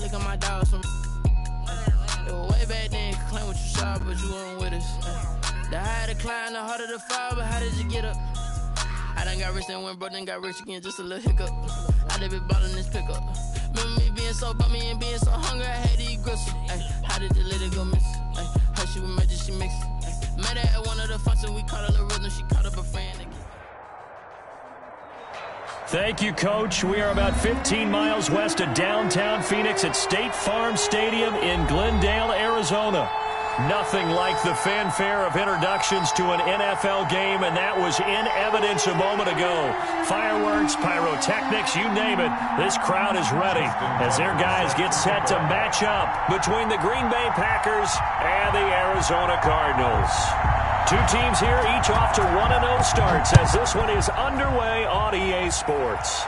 look at my dogs from way back then, you could claim what you saw, but you weren't with us. The higher the climb, the harder the fall, but how did you get up? I done got rich, then went broke, then got rich again, just a little hiccup. I done been ballin' this pickup. Remember me being so bummy and being so hungry, I had to eat gristle. How did the lady go miss? Her she was magic, she mixed. Met her at one of the functions, we caught her the rhythm, she caught up a friend. Thank you, Coach. We are about 15 miles west of downtown Phoenix at State Farm Stadium in Glendale, Arizona. Nothing like the fanfare of introductions to an NFL game, and that was in evidence a moment ago. Fireworks, pyrotechnics, you name it. This crowd is ready as their guys get set to match up between the Green Bay Packers and the Arizona Cardinals. Two teams here, each off to 1-0 starts as this one is underway on EA Sports.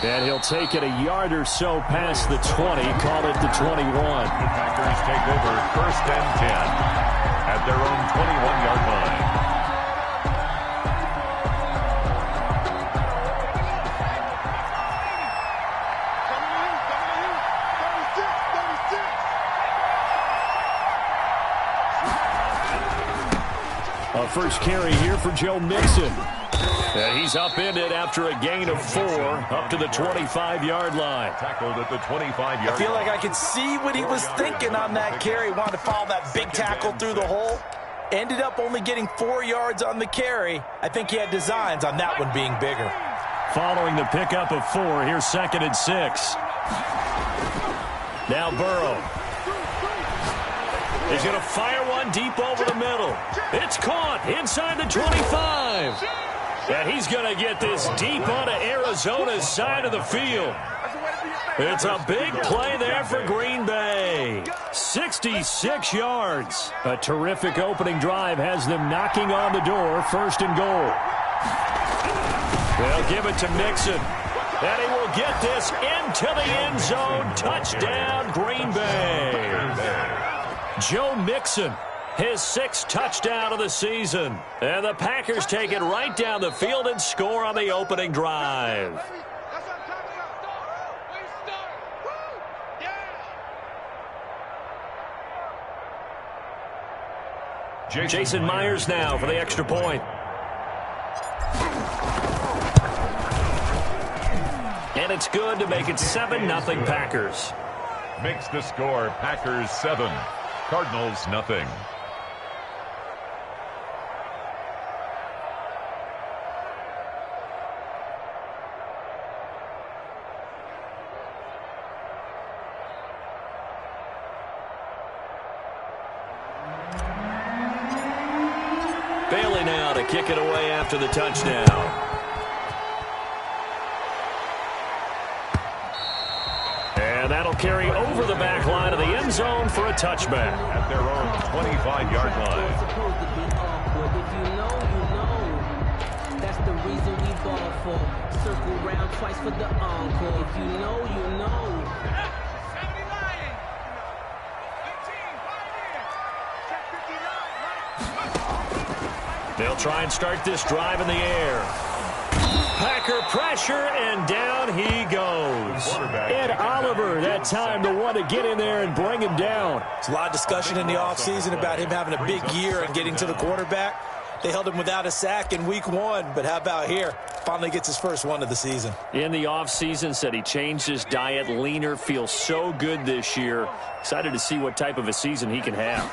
And he'll take it a yard or so past the 20, call it the 21. The Packers take over 1st and 10 at their own 21-yard line. A first carry here for Joe Mixon. And he's upended after a gain of 4 up to the 25-yard line. Tackled at the 25-yard line. I feel like I could see what he was thinking on that carry. Wanted to follow that big tackle through the hole. Ended up only getting 4 yards on the carry. I think he had designs on that one being bigger. Following the pickup of 4, here's 2nd and 6. Now Burrow. He's going to fire one deep over the middle. It's caught inside the 25. And he's going to get this deep onto Arizona's side of the field. It's a big play there for Green Bay. 66 yards. A terrific opening drive has them knocking on the door, 1st and goal. They'll give it to Mixon. And he will get this into the end zone. Touchdown, Green Bay. Joe Mixon, his 6th touchdown of the season. And the Packers take it right down the field and score on the opening drive. Jason Myers now for the extra point. And it's good to make it 7-0 Packers. Makes the score Packers 7. Cardinals nothing. Bailey now to kick it away after the touchdown. And that'll carry over the back line of the end zone for a touchback. At their own 25-yard line. If you know, you know. That's the reason we ball for. Circle round twice for the encore. If you know, you know. They'll try and start this drive in the air. Packer pressure, and down he goes. Ed Oliver, that time the one to get in there and bring him down. There's a lot of discussion in the offseason about him having a big year and getting to the quarterback. They held him without a sack in week 1, but how about here? Finally gets his first one of the season. In the offseason, said he changed his diet, leaner, feels so good this year. Excited to see what type of a season he can have.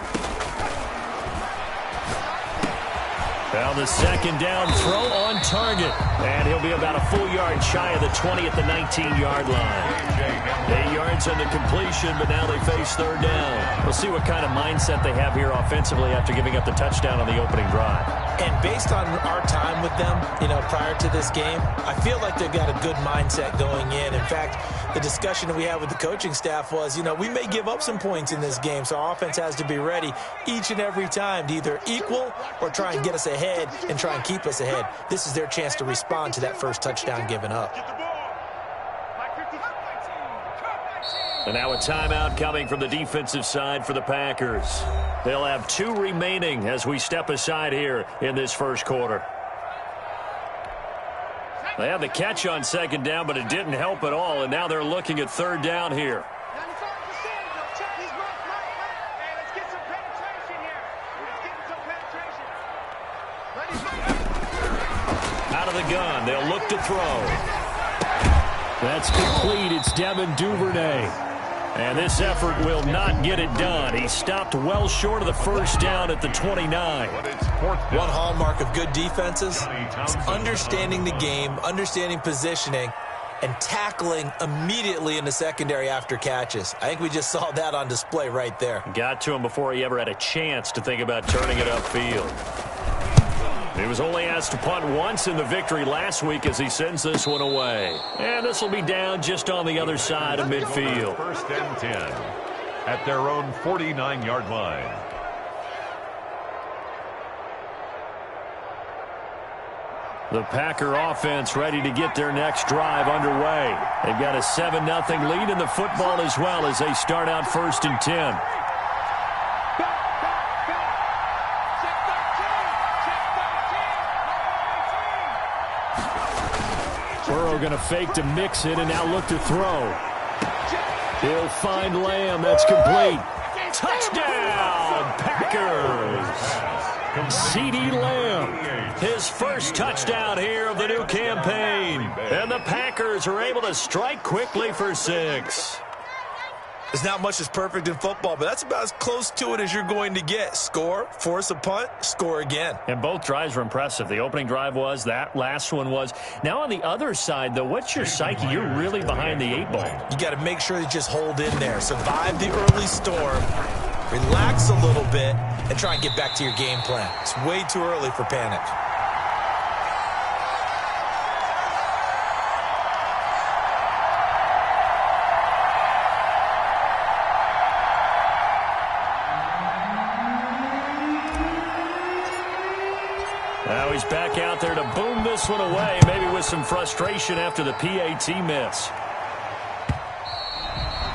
Well, the 2nd down throw on target. And he'll be about a full yard shy of the 20 at the 19-yard line. 8 yards on the completion, but now they face 3rd down. We'll see what kind of mindset they have here offensively after giving up the touchdown on the opening drive. And based on our time with them, prior to this game, I feel like they've got a good mindset going in. In fact, the discussion that we had with the coaching staff was, we may give up some points in this game, so our offense has to be ready each and every time to either equal or try and get us ahead and try and keep us ahead. This is their chance to respond to that first touchdown given up. And now a timeout coming from the defensive side for the Packers. They'll have 2 remaining as we step aside here in this first quarter. They had the catch on second down, but it didn't help at all, and now they're looking at third down here. Out of the gun, they'll look to throw. That's complete. It's Devin Duvernay. And this effort will not get it done. He stopped well short of the first down at the 29. One hallmark of good defenses is understanding the game, understanding positioning, and tackling immediately in the secondary after catches. I think we just saw that on display right there. Got to him before he ever had a chance to think about turning it upfield. He was only asked to punt once in the victory last week as he sends this one away. And this will be down just on the other side of midfield. First and 10 at their own 49-yard line. The Packer offense ready to get their next drive underway. They've got a 7-0 lead in the football as well as they start out first and 10. Burrow going to fake to mix it and now look to throw. He'll find Lamb. That's complete. Touchdown, Packers. CeeDee Lamb, his first touchdown here of the new campaign. And the Packers are able to strike quickly for 6. There's not much that's perfect in football, but that's about as close to it as you're going to get. Score, force a punt, score again. And both drives were impressive. The opening drive was, that last one was. Now on the other side, though, what's your psyche? You're really behind the 8 ball. You got to make sure you just hold in there. Survive the early storm, relax a little bit, and try and get back to your game plan. It's way too early for panic. Now he's back out there to boom this one away, maybe with some frustration after the PAT miss.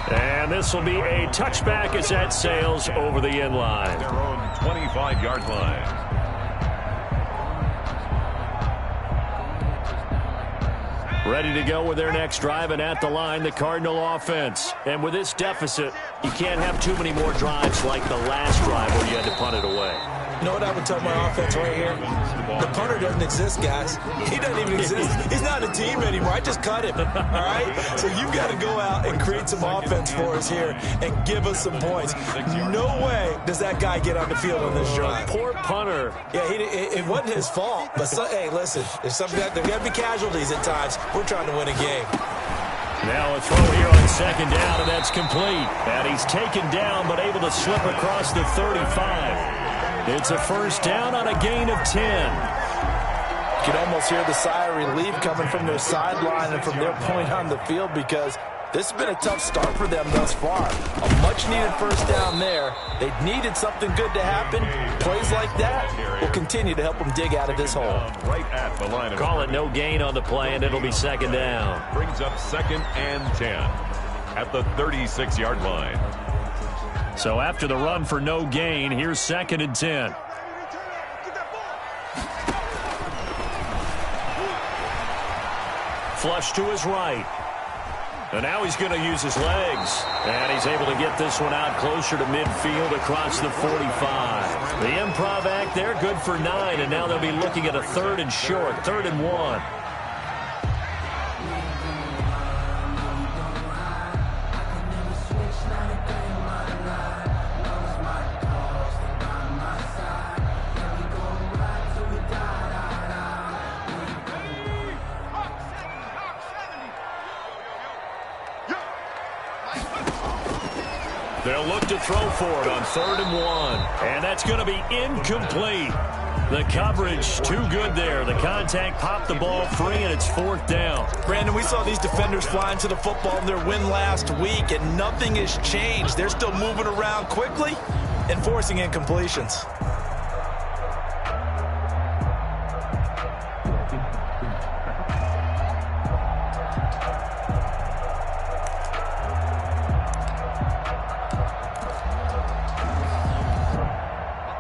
And this will be a touchback as that sails over the end line. Their own 25-yard line. Ready to go with their next drive, and at the line, the Cardinal offense. And with this deficit, you can't have too many more drives like the last drive where you had to punt it away. You know what I would tell my offense right here? The punter doesn't exist, guys. He doesn't even exist. He's not a team anymore. I just cut him, all right? So you've got to go out and create some offense for us here and give us some points. No way does that guy get on the field on this drive. Poor punter. Yeah, it wasn't his fault. But, hey, listen, there's got to be casualties at times. We're trying to win a game. Now a throw here on second down, and that's complete. And he's taken down but able to slip across the 35. It's a first down on a gain of 10. You can almost hear the sigh of relief coming from their sideline and from their point on the field because this has been a tough start for them thus far. A much-needed first down there. They needed something good to happen. Plays like that will continue to help them dig out of this hole. Right at the line of Call it no gain on the play, and it'll be second down. brings up second and 10 at the 36-yard line. So after the run for no gain, here's second and 10. Flush to his right. And now he's going to use his legs. And he's able to get this one out closer to midfield across the 45. The improv act there, good for 9. And now they'll be looking at a third and short, 3rd and 1. They'll look to throw for it on 3rd and 1. And that's going to be incomplete. The coverage too good there. The contact popped the ball free, and it's 4th down. Brandon, we saw these defenders flying to the football in their win last week, and nothing has changed. They're still moving around quickly and forcing incompletions.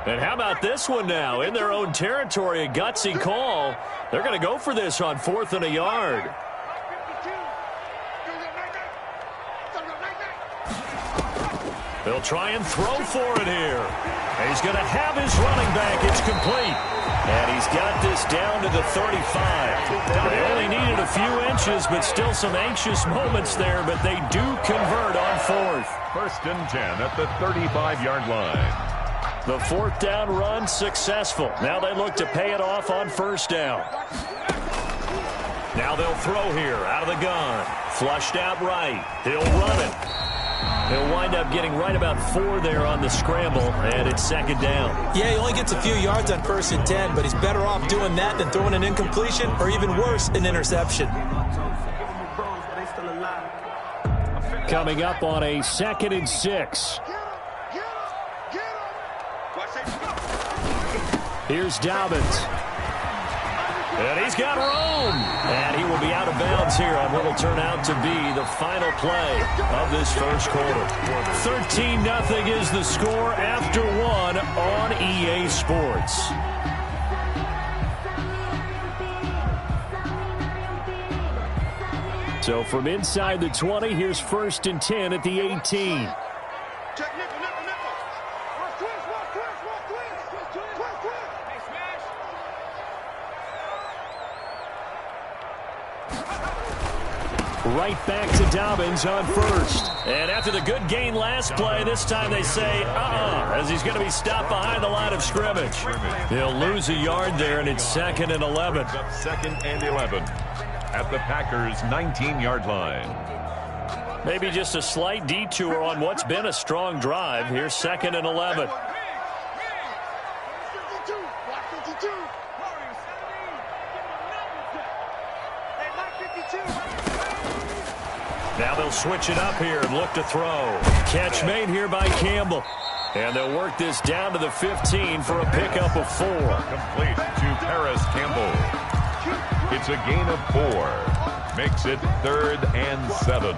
And how about this one now? In their own territory, a gutsy call. They're going to go for this on 4th and a yard. They'll try and throw for it here. And he's going to have his running back. It's complete. And he's got this down to the 35. They only needed a few inches, but still some anxious moments there. But they do convert on 4th. 1st and 10 at the 35-yard line. The 4th down run successful. Now they look to pay it off on 1st down. Now they'll throw here out of the gun. Flushed out right. He'll run it. He'll wind up getting right about 4 there on the scramble, and it's 2nd down. Yeah, he only gets a few yards on 1st and 10, but he's better off doing that than throwing an incompletion or even worse, an interception. Coming up on a 2nd and 6. Here's Dobbins. And he's got room. And he will be out of bounds here on what will turn out to be the final play of this 1st quarter. 13-0 is the score after 1 on EA Sports. So from inside the 20, here's 1st and 10 at the 18. Right back to Dobbins on 1st. And after the good gain last play, this time they say, as he's going to be stopped behind the line of scrimmage. He'll lose a yard there, and it's 2nd and 11. 2nd and 11 at the Packers' 19-yard line. Maybe just a slight detour on what's been a strong drive. Here's 2nd and 11. Now they'll switch it up here and look to throw. Catch made here by Campbell. And they'll work this down to the 15 for a pickup of 4. Complete to Paris Campbell. It's a gain of 4. Makes it 3rd and 7.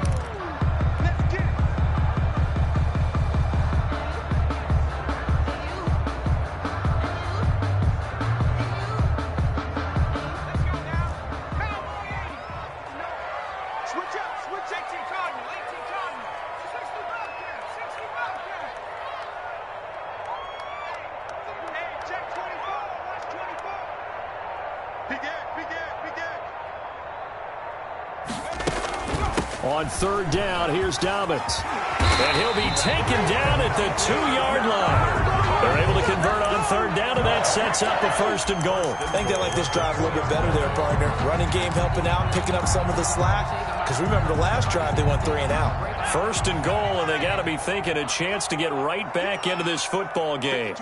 On 3rd down, here's Dobbins. And he'll be taken down at the 2-yard line. They're able to convert on 3rd down, and that sets up a 1st and goal. I think they like this drive a little bit better there, partner. Running game helping out, picking up some of the slack. Because remember, the last drive, they went 3 and out. 1st and goal, and they got to be thinking a chance to get right back into this football game.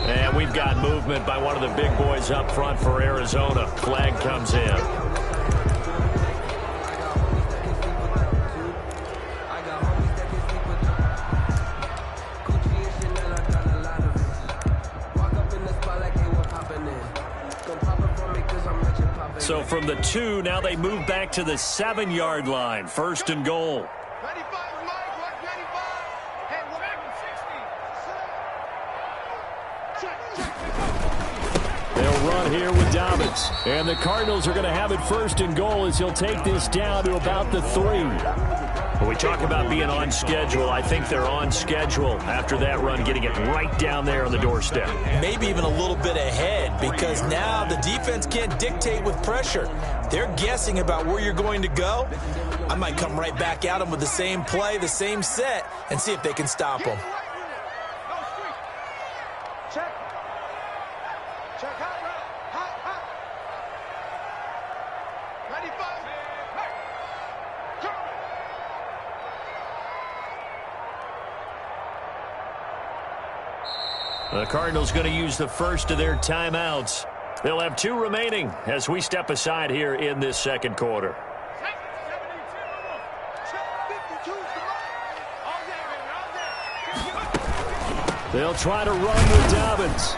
And we've got movement by one of the big boys up front for Arizona. Flag comes in. So from the 2, now they move back to the 7-yard line. 1st and goal. They'll run here with Dobbins. And the Cardinals are going to have it 1st and goal as he'll take this down to about the 3. When we talk about being on schedule, I think they're on schedule after that run, getting it right down there on the doorstep. Maybe even a little bit ahead, because now the defense can't dictate with pressure. They're guessing about where you're going to go. I might come right back at them with the same play, the same set, and see if they can stop them. The Cardinals going to use the first of their timeouts. They'll have 2 remaining as we step aside here in this 2nd quarter. They'll try to run with Dobbins.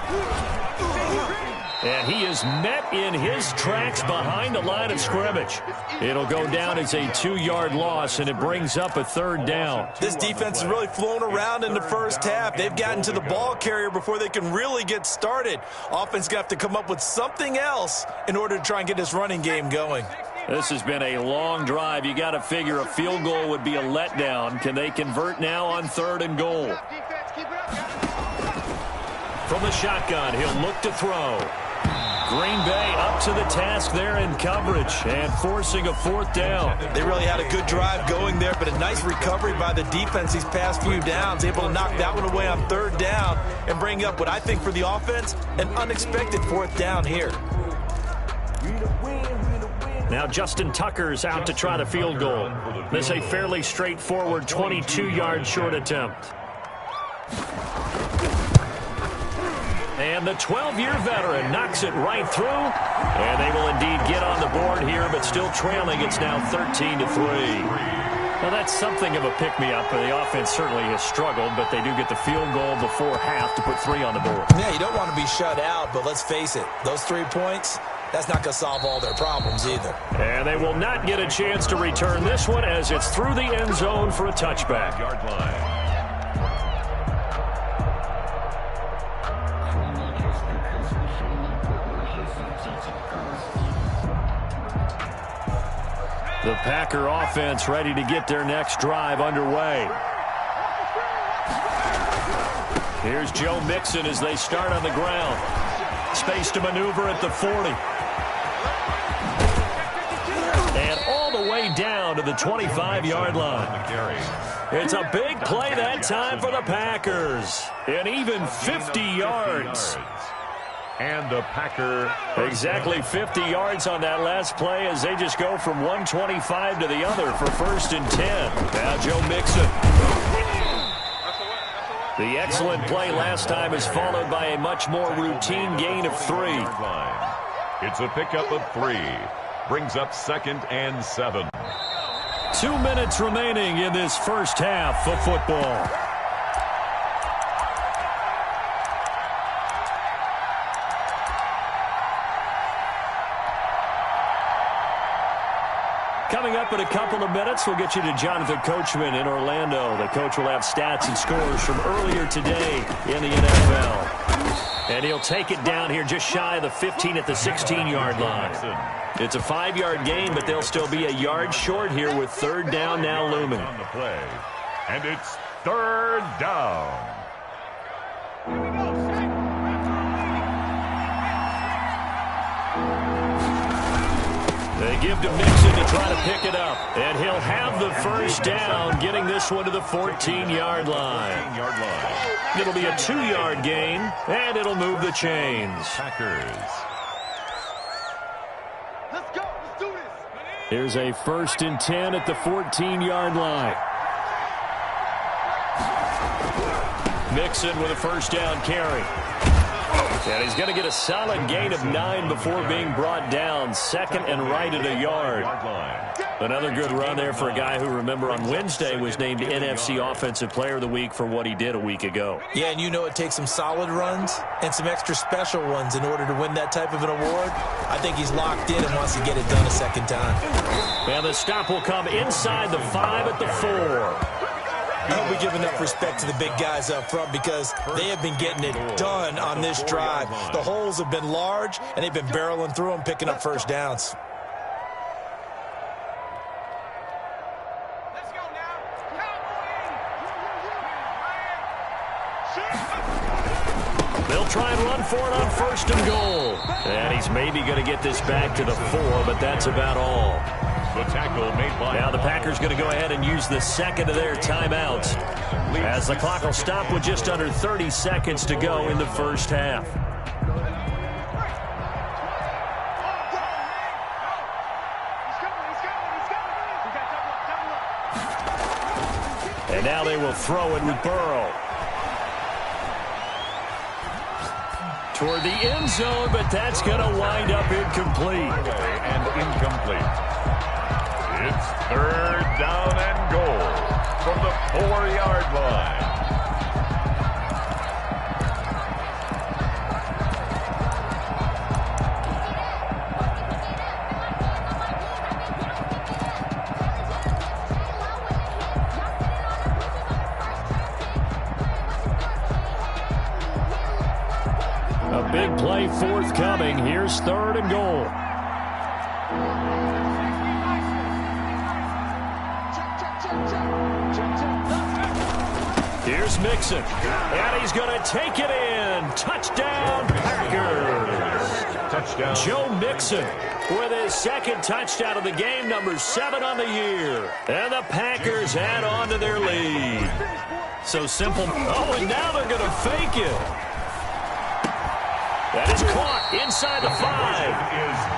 And he is met in his tracks behind the line of scrimmage. It'll go down as a 2-yard loss, and it brings up a 3rd down. This defense has really flown around in the first half. They've gotten to the ball carrier before they can really get started. Offense got to come up with something else in order to try and get this running game going. This has been a long drive. You got to figure a field goal would be a letdown. Can they convert now on 3rd and goal? From the shotgun, he'll look to throw. Green Bay up to the task there in coverage and forcing a 4th down. They really had a good drive going there, but a nice recovery by the defense these past few downs, able to knock that one away on 3rd down and bring up what I think for the offense, an unexpected 4th down here. Now Justin Tucker's out to try the field goal. This a fairly straightforward 22-yard short attempt. And the 12-year veteran knocks it right through. And they will indeed get on the board here, but still trailing. It's now 13-3. Well, that's something of a pick-me-up. The offense certainly has struggled, but they do get the field goal before half to put 3 on the board. Yeah, you don't want to be shut out, but let's face it, those 3 points, that's not going to solve all their problems either. And they will not get a chance to return this one as it's through the end zone for a touchback. Yard line. The Packer offense ready to get their next drive underway. Here's Joe Mixon as they start on the ground. Space to maneuver at the 40. And all the way down to the 25-yard line. It's a big play that time for the Packers. And even 50 yards. And the Packer. Exactly 50 yards on that last play as they just go from 125 to the other for 1st and 10. Now Joe Mixon. The excellent play last time is followed by a much more routine gain of 3. It's a pickup of 3. Brings up 2nd and 7. 2 minutes remaining in this first half of football. Coming up in a couple of minutes, we'll get you to Jonathan Coachman in Orlando. The coach will have stats and scores from earlier today in the NFL. And he'll take it down here just shy of the 15 at the 16-yard line. It's a 5-yard gain, but they'll still be a yard short here with 3rd down now looming. On the play. And it's 3rd down. They give to Mixon to try to pick it up. And he'll have the 1st down, getting this one to the 14-yard line. It'll be a 2-yard gain, and it'll move the chains. Packers. Let's go. Let's do this. Here's a 1st and 10 at the 14-yard line. Mixon with a 1st down carry. And he's going to get a solid gain of 9 before being brought down. 2nd and right at a yard. Another good run there for a guy who, remember, on Wednesday was named NFC Offensive Player of the Week for what he did a week ago. Yeah, and you know it takes some solid runs and some extra special ones in order to win that type of an award. I think he's locked in and wants to get it done a 2nd time. And the stop will come inside the 5 at the 4. I hope we give enough respect to the big guys up front because they have been getting it done on this drive. The holes have been large, and they've been barreling through them, picking up 1st downs. Let's go now. They'll try and run for it on 1st and goal. And he's maybe going to get this back to the 4, but that's about all. The tackle made by. Now the Packers going to go ahead and use the 2nd of their timeouts as the clock will stop with just under 30 seconds to go in the first half. And now they will throw it with Burrow. Toward the end zone, but that's going to wind up incomplete. And incomplete. It's 3rd down and goal from the 4-yard line. A big play forthcoming. Here's 3rd and goal. Here's Mixon, and he's going to take it in. Touchdown, Packers. Touchdown. Joe Mixon with his 2nd touchdown of the game, number 7 on the year. And the Packers add on to their lead. So simple. Oh, and now they're going to fake it. That is caught inside the 5.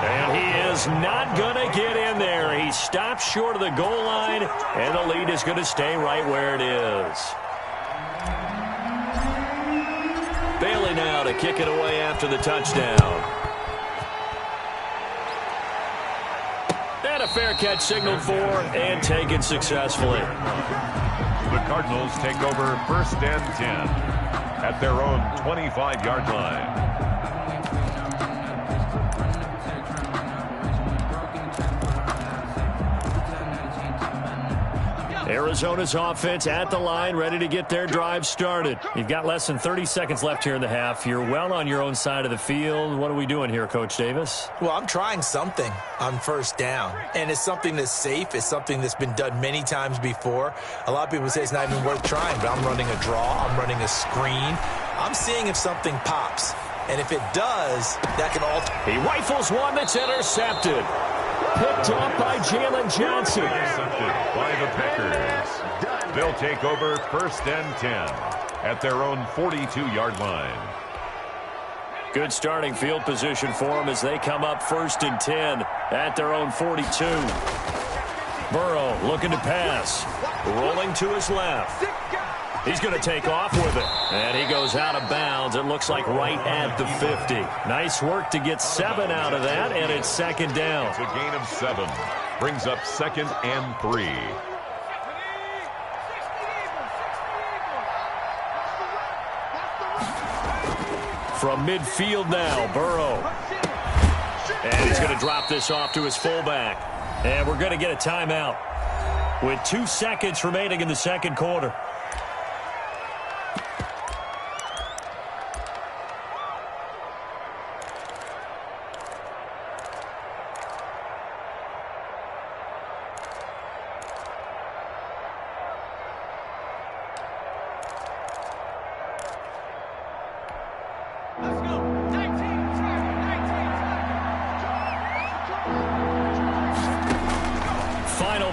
And he is not going to get in there. He stops short of the goal line, and the lead is going to stay right where it is. Bailey now to kick it away after the touchdown. And a fair catch signaled for and taken successfully. The Cardinals take over 1st and 10 at their own 25-yard line. Arizona's offense at the line, ready to get their drive started. You've got less than 30 seconds left here in the half. You're well on your own side of the field. What are we doing here, Coach Davis? Well, I'm trying something on 1st down, and it's something that's safe. It's something that's been done many times before. A lot of people say it's not even worth trying, but I'm running a draw. I'm running a screen. I'm seeing if something pops, and if it does, that can alter. He rifles one that's intercepted. Picked up by Jalen Johnson. Intercepted by the Packers. They'll take over 1st and 10 at their own 42-yard line. Good starting field position for them as they come up 1st and 10 at their own 42. Burrow looking to pass. Rolling to his left. He's going to take off with it. And he goes out of bounds. It looks like right at the 50. Nice work to get 7 out of that, and it's 2nd down. It's a gain of 7. Brings up 2nd and 3. From midfield now, Burrow. And he's going to drop this off to his fullback. And we're going to get a timeout with 2 seconds remaining in the 2nd quarter.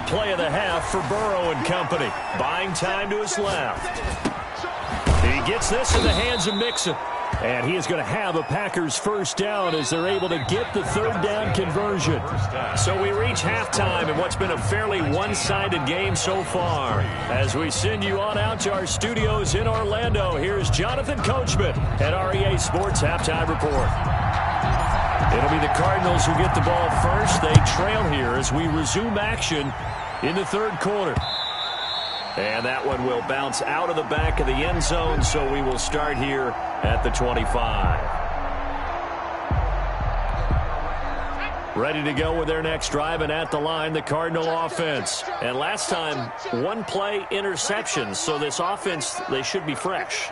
Play of the half for Burrow and company. Buying time to his left. He gets this in the hands of Mixon. And he is going to have a Packers 1st down as they're able to get the 3rd down conversion. So we reach halftime in what's been a fairly one-sided game so far. As we send you on out to our studios in Orlando, here's Jonathan Coachman at REA Sports Halftime Report. It'll be the Cardinals who get the ball first. They trail here as we resume action in the 3rd quarter. And that one will bounce out of the back of the end zone, so we will start here at the 25. Ready to go with their next drive, and at the line, the Cardinal offense. And last time, 1-play interception, so this offense, they should be fresh.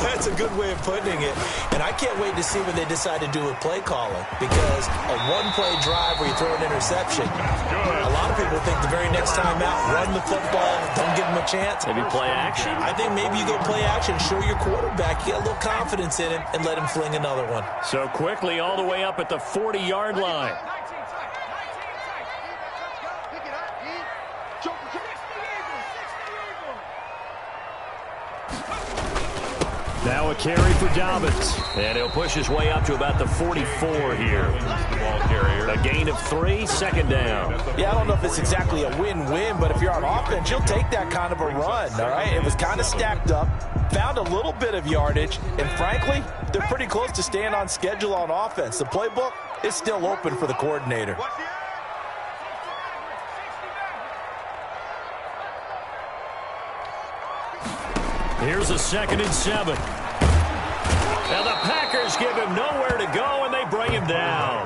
That's a good way of putting it. And I can't wait to see what they decide to do with play calling, because a 1-play drive where you throw an interception, a lot of people think the very next time out, run the football, don't give them a chance. Maybe play action? I think maybe you go play action, show your quarterback, get a little confidence in him, and let him fling another one. So quickly all the way up at the 40-yard line. Now a carry for Dobbins. And he'll push his way up to about the 44 here. Ball carrier. A gain of 3, 2nd down. Yeah, I don't know if it's exactly a win-win, but if you're on offense, you'll take that kind of a run, all right? It was kind of stacked up, found a little bit of yardage, and frankly, they're pretty close to staying on schedule on offense. The playbook is still open for the coordinator. Here's a 2nd and 7. And the Packers give him nowhere to go, and they bring him down.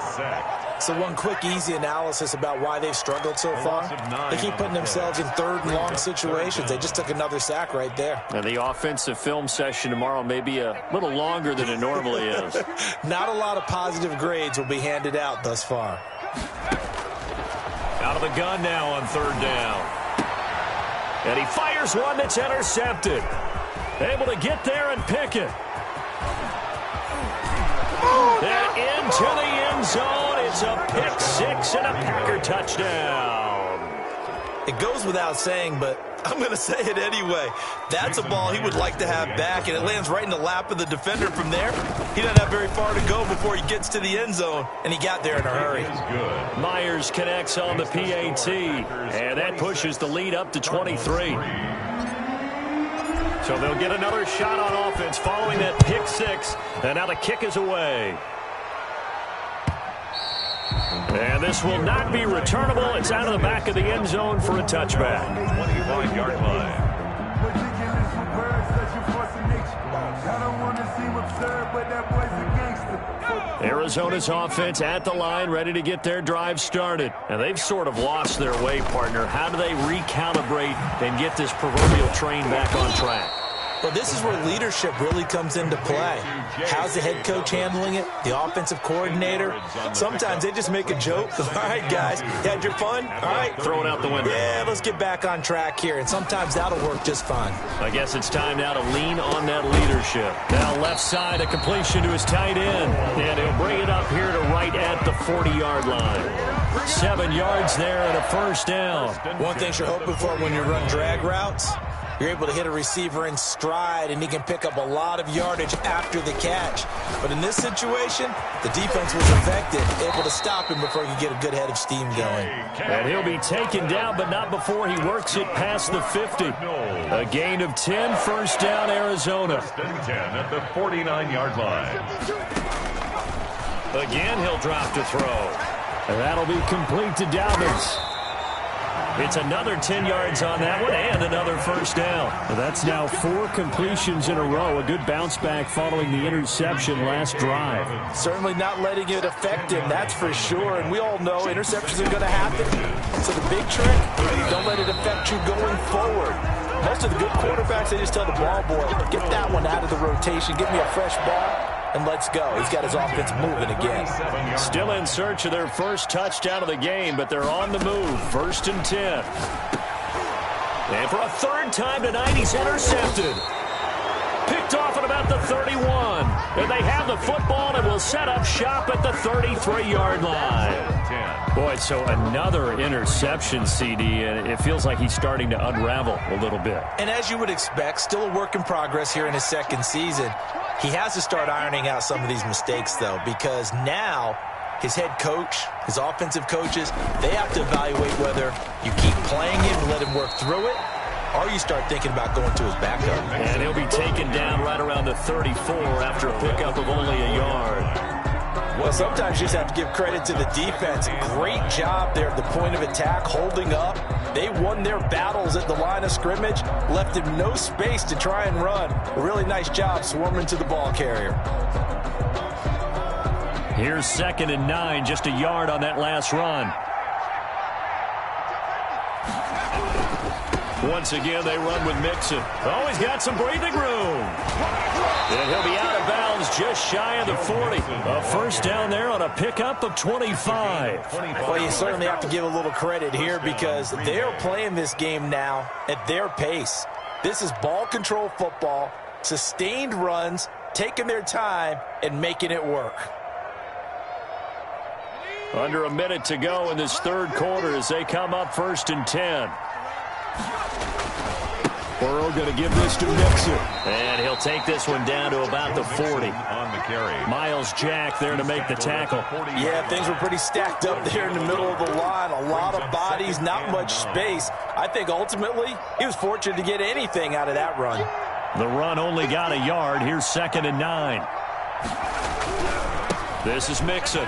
So one quick, easy analysis about why they've struggled so far. They keep putting themselves in third and long situations. They just took another sack right there. And the offensive film session tomorrow may be a little longer than it normally is. Not a lot of positive grades will be handed out thus far. Out of the gun now on third down. And he fires one that's intercepted. Able to get there and pick it. And into the end zone. It's a pick six and a Packer touchdown. It goes without saying, but I'm going to say it anyway. That's a ball he would like to have back, and it lands right in the lap of the defender from there. He doesn't have very far to go before he gets to the end zone, and he got there in a hurry. Myers connects on the PAT, and that pushes the lead up to 23. So they'll get another shot on offense following that pick six, and now the kick is away. And this will not be returnable. It's out of the back of the end zone for a touchback. 25-yard line. Arizona's offense at the line, ready to get their drive started. And they've sort of lost their way, partner. How do they recalibrate and get this proverbial train back on track? Well, this is where leadership really comes into play. How's the head coach handling it? The offensive coordinator? Sometimes they just make a joke. All right, guys, you had your fun? All right. Throw it out the window. Yeah, let's get back on track here. And sometimes that'll work just fine. I guess it's time now to lean on that leadership. Now left side, a completion to his tight end. And he'll bring it up here to right at the 40-yard line. 7 yards there and a first down. One thing you're hoping for when you run drag routes, you're able to hit a receiver in stride, and he can pick up a lot of yardage after the catch. But in this situation, the defense was effective, able to stop him before he could get a good head of steam going. And he'll be taken down, but not before he works it past the 50. A gain of 10, first down, Arizona. 10 at the 49-yard line. Again, he'll drop to throw. And that'll be complete to Dobbins. It's another 10 yards on that one and another first down. Well, that's now 4 completions in a row. A good bounce back following the interception last drive. Certainly not letting it affect him, that's for sure. And we all know interceptions are going to happen. So the big trick, don't let it affect you going forward. Most of the good quarterbacks, they just tell the ball boy, get that one out of the rotation, give me a fresh ball, and let's go. He's got his offense moving again. Still in search of their first touchdown of the game, but they're on the move. First and 10. And for a third time tonight, he's intercepted. Picked off at about the 31. And they have the football and will set up shop at the 33-yard line. Boy, so another interception, CD, and it feels like he's starting to unravel a little bit. And as you would expect, still a work in progress here in his second season. He has to start ironing out some of these mistakes, though, because now his head coach, his offensive coaches, they have to evaluate whether you keep playing him and let him work through it, or you start thinking about going to his backup. And he'll be taken down right around the 34 after a pickup of only a yard. Well, sometimes you just have to give credit to the defense. Great job there at the point of attack, holding up. They won their battles at the line of scrimmage, left him no space to try and run. A really nice job swarming to the ball carrier. Here's 2nd and 9, just a yard on that last run. Once again, they run with Mixon. Oh, he's got some breathing room. And he'll be out of bounds just shy of the 40. A first down there on a pickup of 25. Well, you certainly have to give a little credit here because they're playing this game now at their pace. This is ball control football, sustained runs, taking their time, and making it work. Under a minute to go in this third quarter as they come up 1st and 10. Burrow going to give this to Mixon. And he'll take this one down to about the 40. On the carry. Miles Jack there to make the tackle. Yeah, things were pretty stacked up there in the middle of the line. A lot of bodies, not much space. I think ultimately he was fortunate to get anything out of that run. The run only got a yard. Here's 2nd and 9. This is Mixon.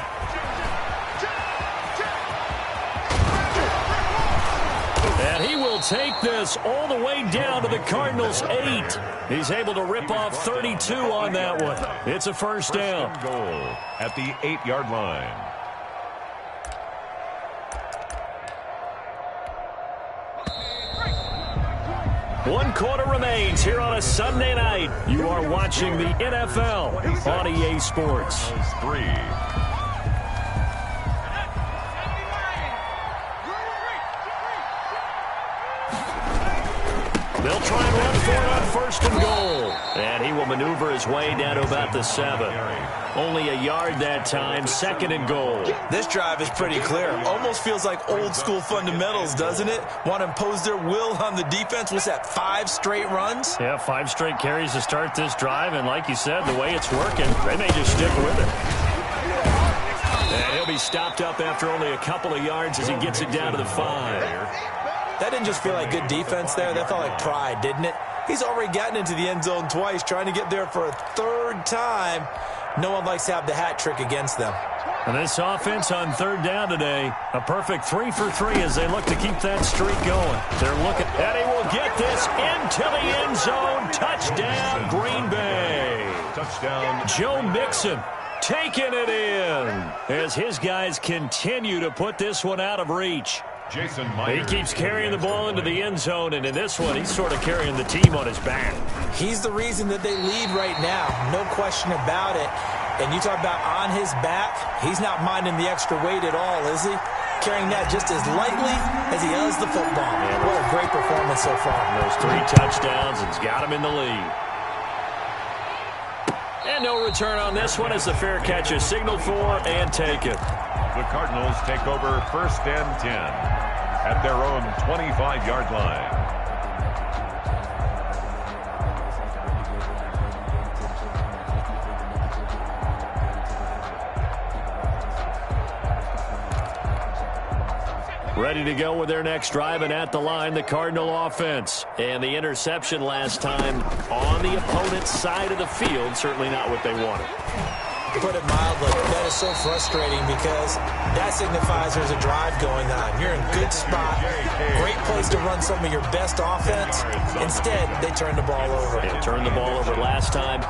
And he will take this all the way down to the Cardinals' 8. He's able to rip off 32 on that one. It's a first down. Goal at the 8-yard line. 1 quarter remains here on a Sunday night. You are watching the NFL on EA Sports. 3. They'll try and run for it on 1st and goal. And he will maneuver his way down to about the 7. Only a yard that time, 2nd and goal. This drive is pretty clear. Almost feels like old school fundamentals, doesn't it? Want to impose their will on the defense. What's that, 5 straight runs? Yeah, 5 straight carries to start this drive. And like you said, the way it's working, they may just stick with it. And he'll be stopped up after only a couple of yards as he gets it down to the 5. That didn't just feel like good defense there. That felt like pride, didn't it? He's already gotten into the end zone twice, trying to get there for a 3rd time. No one likes to have the hat trick against them. And this offense on 3rd down today, a perfect 3 for 3 as they look to keep that streak going. They're looking, and he will get this into the end zone. Touchdown, Green Bay. Touchdown. Joe Mixon taking it in as his guys continue to put this one out of reach. Jason He Myers. keeps carrying the ball into the end zone, and in this one, he's sort of carrying the team on his back. He's the reason that they lead right now. No question about it. And you talk about on his back, he's not minding the extra weight at all, is he? Carrying that just as lightly as he does the football. Yeah, what a great performance so far. Those 3 touchdowns, and he's got him in the lead. And no return on this one as the fair catch is signaled for and taken. The Cardinals take over 1st and 10 at their own 25-yard line. Ready to go with their next drive, and at the line, the Cardinal offense. And the interception last time on the opponent's side of the field, certainly not what they wanted. Put it mildly, that is so frustrating because that signifies there's a drive going on. You're in good spot, great place to run some of your best offense. Instead, they turn the ball over. They turned the ball over last time.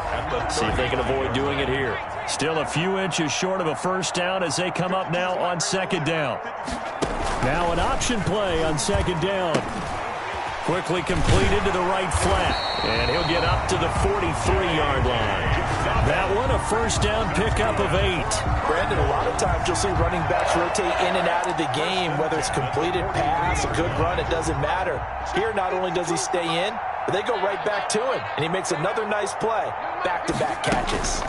See if they can avoid doing it here. Still a few inches short of a 1st down as they come up now on 2nd down. Now an option play on 2nd down. Quickly completed to the right flat. And he'll get up to the 43-yard line. That one, a 1st down pickup of 8. Brandon, a lot of times you'll see running backs rotate in and out of the game, whether it's completed pass, a good run, it doesn't matter. Here, not only does he stay in, but they go right back to him, and he makes another nice play. Back-to-back catches.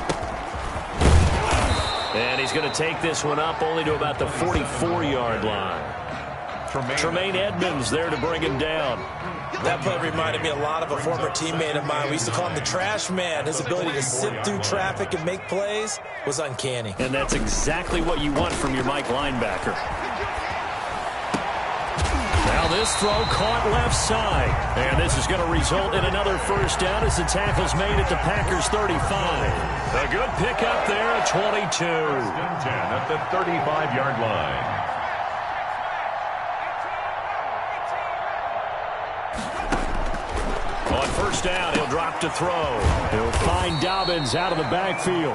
And he's going to take this one up only to about the 44-yard line. Tremaine Edmonds there to bring him down. That play reminded me a lot of a former teammate of mine. We used to call him the trash man. His ability to sit through traffic and make plays was uncanny. And that's exactly what you want from your Mike linebacker. Now this throw caught left side. And this is going to result in another 1st down as the tackle's made at the Packers' 35. A good pickup there at 22. 1st and 10 at the 35-yard line. On 1st down, he'll drop to throw. He'll find Dobbins out of the backfield.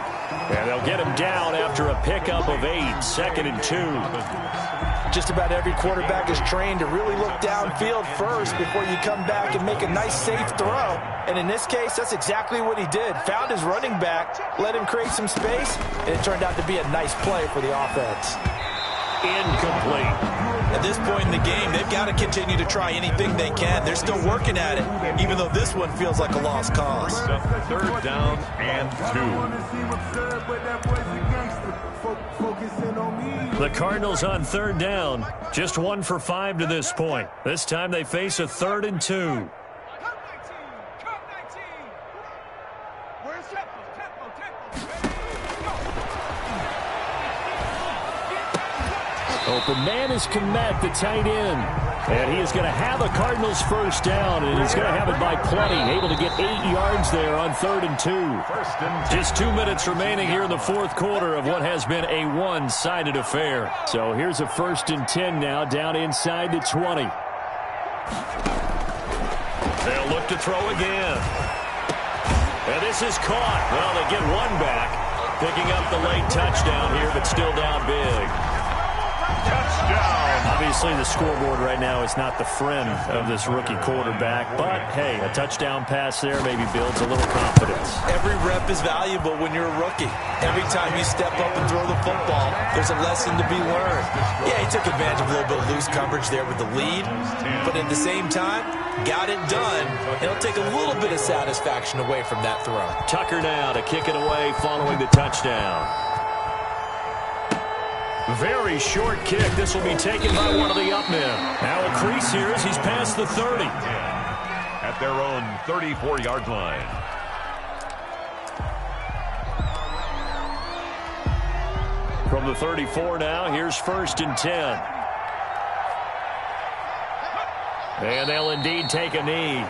And they'll get him down after a pickup of 8, 2nd and 2. Just about every quarterback is trained to really look downfield first before you come back and make a nice, safe throw. And in this case, that's exactly what he did. Found his running back, let him create some space, and it turned out to be a nice play for the offense. Incomplete. At this point in the game, they've got to continue to try anything they can. They're still working at it, even though this one feels like a lost cause. 3rd down and 2. The Cardinals on 3rd down, just 1 for 5 to this point. This time they face a 3rd and 2. Open man is Komet, the tight end. And he is going to have a Cardinals 1st down, and he's going to have it by plenty. Able to get 8 yards there on 3rd and 2. Just 2 minutes remaining here in the 4th quarter of what has been a one-sided affair. So here's a 1st and 10 now, down inside the 20. They'll look to throw again. And this is caught. Well, they get one back. Picking up the late touchdown here, but still down big. Touchdown. touchdown. Obviously, the scoreboard right now is not the friend of this rookie quarterback, but, hey, a touchdown pass there maybe builds a little confidence. Every rep is valuable when you're a rookie. Every time you step up and throw the football, there's a lesson to be learned. Yeah, he took advantage of a little bit of loose coverage there with the lead, but at the same time, got it done. It'll take a little bit of satisfaction away from that throw. Tucker now to kick it away following the touchdown. Very short kick. This will be taken by one of the up men. Now a crease here as he's past the 30. At their own 34-yard line. From the 34 now, here's 1st and 10. And they'll indeed take a knee.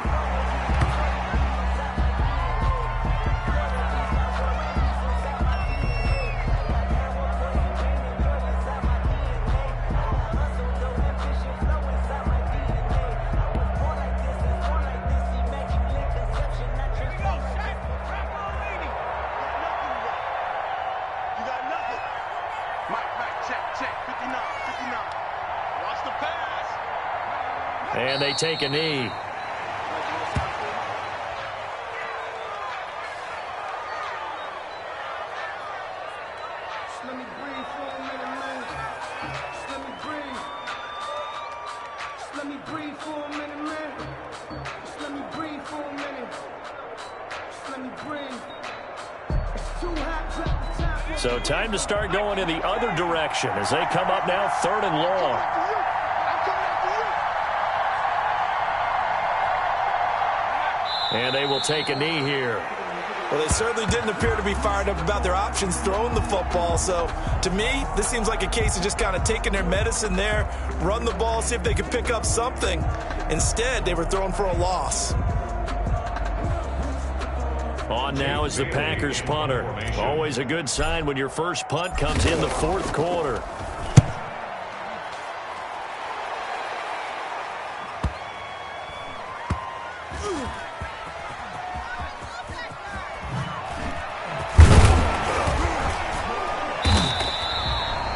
And they take a knee. So time to start going in the other direction as they come up now 3rd and long. And they will take a knee here. Well, they certainly didn't appear to be fired up about their options throwing the football. So, to me, this seems like a case of just kind of taking their medicine there, run the ball, see if they could pick up something. Instead, they were throwing for a loss. On now is the Packers punter. Always a good sign when your first punt comes in the 4th quarter.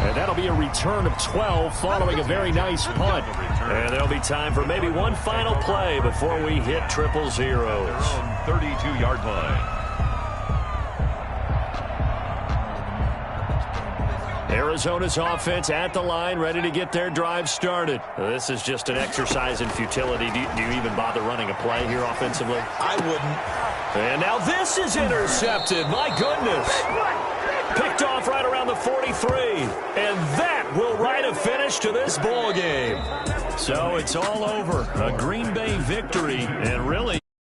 And that'll be a return of 12 following a very nice punt. And there'll be time for maybe one final play before we hit 000. 32-yard line. Arizona's offense at the line, ready to get their drive started. This is just an exercise in futility. Do you even bother running a play here offensively? I wouldn't. And now this is intercepted. My goodness. Picked off right around the 43. And that will write a finish to this ball game. So it's all over. A Green Bay victory. And really...